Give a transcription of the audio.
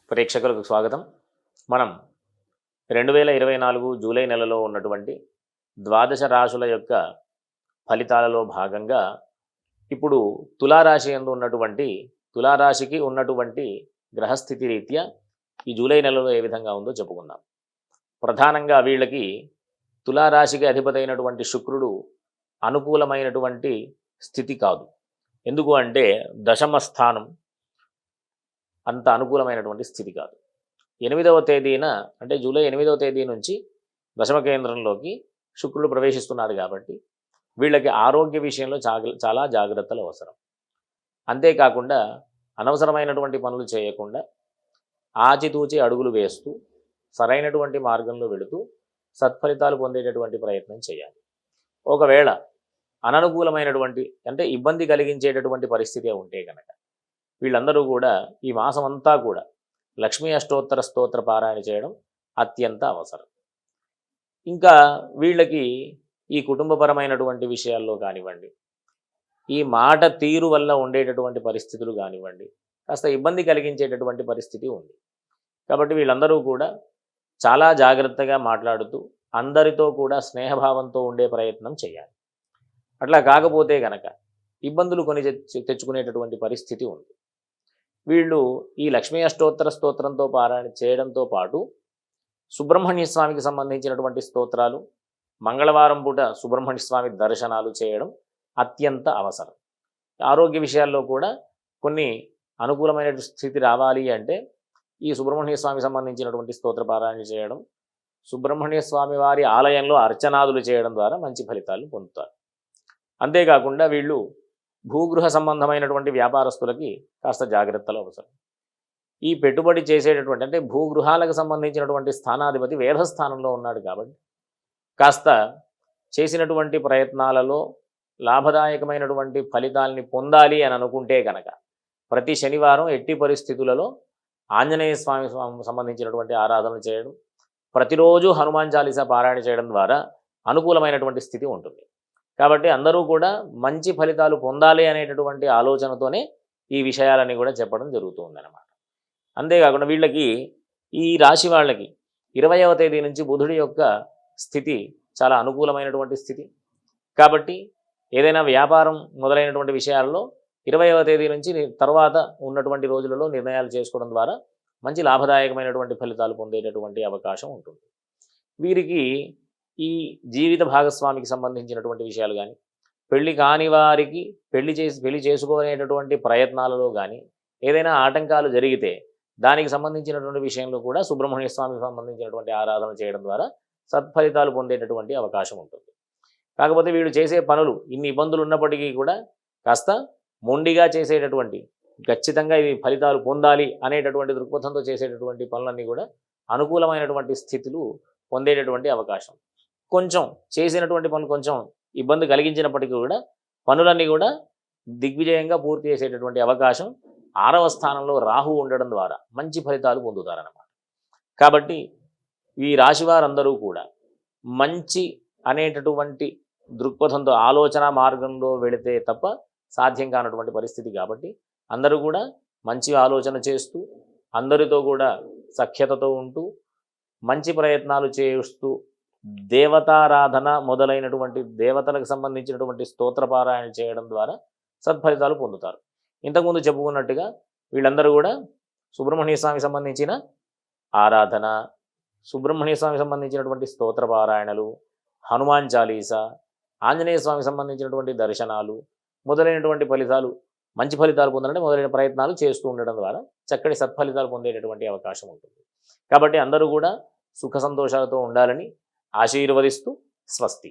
ప్రేక్షకులకు స్వాగతం. మనం 2024 జూలై నెలలో ఉన్నటువంటి ద్వాదశ రాశుల యొక్క ఫలితాలలో భాగంగా ఇప్పుడు తులారాశి యందు ఉన్నటువంటి తులారాశికి ఉన్నటువంటి గ్రహస్థితి రీత్యా ఈ జూలై నెలలో ఏ విధంగా ఉందో చెప్పుకుందాం. ప్రధానంగా వీళ్ళకి తులారాశికి అధిపతి అయినటువంటి శుక్రుడు అనుకూలమైనటువంటి స్థితి కాదు. ఎందుకు అంటే దశమ స్థానం అంత అనుకూలమైనటువంటి స్థితి కాదు. 8వ తేదీన అంటే జూలై 8వ తేదీ నుంచి దశమ కేంద్రంలోకి శుక్రుడు ప్రవేశిస్తున్నాడు కాబట్టి వీళ్ళకి ఆరోగ్య విషయంలో చాలా జాగ్రత్తలు అవసరం. అంతేకాకుండా అనవసరమైనటువంటి పనులు చేయకుండా ఆచితూచి అడుగులు వేస్తూ సరైనటువంటి మార్గంలో వెళుతూ సత్ఫలితాలు పొందేటటువంటి ప్రయత్నం చేయాలి. ఒకవేళ అననుకూలమైనటువంటి అంటే ఇబ్బంది కలిగించేటటువంటి పరిస్థితి ఉంటే కనుక వీళ్ళందరూ కూడా ఈ మాసం అంతా కూడా లక్ష్మీ అష్టోత్తర స్తోత్ర పారాయణ చేయడం అత్యంత అవసరం. ఇంకా వీళ్ళకి ఈ కుటుంబపరమైనటువంటి విషయాల్లో కానివ్వండి, ఈ మాట తీరు వల్ల ఉండేటటువంటి పరిస్థితులు కానివ్వండి, కాస్త ఇబ్బంది కలిగించేటటువంటి పరిస్థితి ఉంది. కాబట్టి వీళ్ళందరూ కూడా చాలా జాగ్రత్తగా మాట్లాడుతూ అందరితో కూడా స్నేహభావంతో ఉండే ప్రయత్నం చేయాలి. అట్లా కాకపోతే కనుక ఇబ్బందులు కొని తెచ్చుకునేటటువంటి పరిస్థితి ఉంది. వీళ్ళు ఈ లక్ష్మీ అష్టోత్తర స్తోత్రంతో పారాయణ చేయడంతో పాటు సుబ్రహ్మణ్య స్వామికి సంబంధించినటువంటి స్తోత్రాలు, మంగళవారం పూట సుబ్రహ్మణ్య స్వామి దర్శనాలు చేయడం అత్యంత అవసరం. ఆరోగ్య విషయాల్లో కూడా కొన్ని అనుకూలమైన స్థితి రావాలి అంటే ఈ సుబ్రహ్మణ్య స్వామికి సంబంధించినటువంటి స్తోత్ర పారాయణ చేయడం, సుబ్రహ్మణ్య స్వామి వారి ఆలయంలో అర్చనాదులు చేయడం ద్వారా మంచి ఫలితాలు పొందుతారు. అంతేకాకుండా వీళ్ళు భూగృహ సంబంధమైనటువంటి వ్యాపారస్తులకి కాస్త జాగ్రత్తలు అవసరం. ఈ పెట్టుబడి చేసేటటువంటి అంటే భూగృహాలకు సంబంధించినటువంటి స్థానాధిపతి వేధస్థానంలో ఉన్నాడు కాబట్టి కాస్త చేసినటువంటి ప్రయత్నాలలో లాభదాయకమైనటువంటి ఫలితాలని పొందాలి అని అనుకుంటే కనుక ప్రతి శనివారం ఎట్టి పరిస్థితులలో ఆంజనేయ స్వామి సంబంధించినటువంటి ఆరాధనలు చేయడం, ప్రతిరోజు హనుమాన్ చాలీసా పారాయణ చేయడం ద్వారా అనుకూలమైనటువంటి స్థితి ఉంటుంది. కాబట్టి అందరూ కూడా మంచి ఫలితాలు పొందాలి అనేటటువంటి ఆలోచనతోనే ఈ విషయాలని కూడా చెప్పడం జరుగుతుందన్నమాట. అంతేకాకుండా వీళ్ళకి ఈ రాశి వాళ్ళకి 20వ తేదీ నుంచి బుధుడి యొక్క స్థితి చాలా అనుకూలమైనటువంటి స్థితి కాబట్టి ఏదైనా వ్యాపారం మొదలైనటువంటి విషయాల్లో 20వ తేదీ నుంచి తర్వాత ఉన్నటువంటి రోజులలో నిర్ణయాలు చేసుకోవడం ద్వారా మంచి లాభదాయకమైనటువంటి ఫలితాలు పొందేటటువంటి అవకాశం ఉంటుంది. వీరికి ఈ జీవిత భాగస్వామికి సంబంధించినటువంటి విషయాలు కానీ, పెళ్లి కాని వారికి పెళ్లి చేసుకోనేటటువంటి ప్రయత్నాలలో కానీ ఏదైనా ఆటంకాలు జరిగితే దానికి సంబంధించినటువంటి విషయంలో కూడా సుబ్రహ్మణ్య స్వామికి సంబంధించినటువంటి ఆరాధన చేయడం ద్వారా సత్ఫలితాలు పొందేటటువంటి అవకాశం ఉంటుంది. కాకపోతే వీళ్ళు చేసే పనులు ఇన్ని ఇబ్బందులు ఉన్నప్పటికీ కూడా కాస్త మొండిగా చేసేటటువంటి, ఖచ్చితంగా ఇది ఫలితాలు పొందాలి అనేటటువంటి దృక్పథంతో చేసేటటువంటి పనులన్నీ కూడా అనుకూలమైనటువంటి స్థితులు పొందేటటువంటి అవకాశం. కొంచెం చేసినటువంటి పనులు కొంచెం ఇబ్బంది కలిగించినప్పటికీ కూడా పనులన్నీ కూడా దిగ్విజయంగా పూర్తి చేసేటటువంటి అవకాశం 6వ స్థానంలో రాహు ఉండడం ద్వారా మంచి ఫలితాలు పొందుతారన్నమాట. కాబట్టి ఈ రాశి వారందరూ కూడా మంచి అనేటటువంటి దృక్పథంతో ఆలోచన మార్గంలో వెళితే తప్ప సాధ్యం కానటువంటి పరిస్థితి. కాబట్టి అందరూ కూడా మంచి ఆలోచన చేస్తూ అందరితో కూడా సఖ్యతతో ఉంటూ మంచి ప్రయత్నాలు చేస్తూ దేవతారాధన మొదలైనటువంటి దేవతలకు సంబంధించినటువంటి స్తోత్రపారాయణ చేయడం ద్వారా సత్ఫలితాలు పొందుతారు. ఇంతకుముందు చెప్పుకున్నట్టుగా వీళ్ళందరూ కూడా సుబ్రహ్మణ్య స్వామికి సంబంధించిన ఆరాధన, సుబ్రహ్మణ్య స్వామికి సంబంధించినటువంటి స్తోత్రపారాయణలు, హనుమాన్ చాలీసా, ఆంజనేయ స్వామికి సంబంధించినటువంటి దర్శనాలు మొదలైనటువంటి ఫలితాలు, మంచి ఫలితాలు పొందాలంటే మొదలైన ప్రయత్నాలు చేస్తూ ఉండడం ద్వారా చక్కటి సత్ఫలితాలు పొందేటటువంటి అవకాశం ఉంటుంది. కాబట్టి అందరూ కూడా సుఖ సంతోషాలతో ఉండాలని ఆశీర్వదిస్తూ స్వస్తి.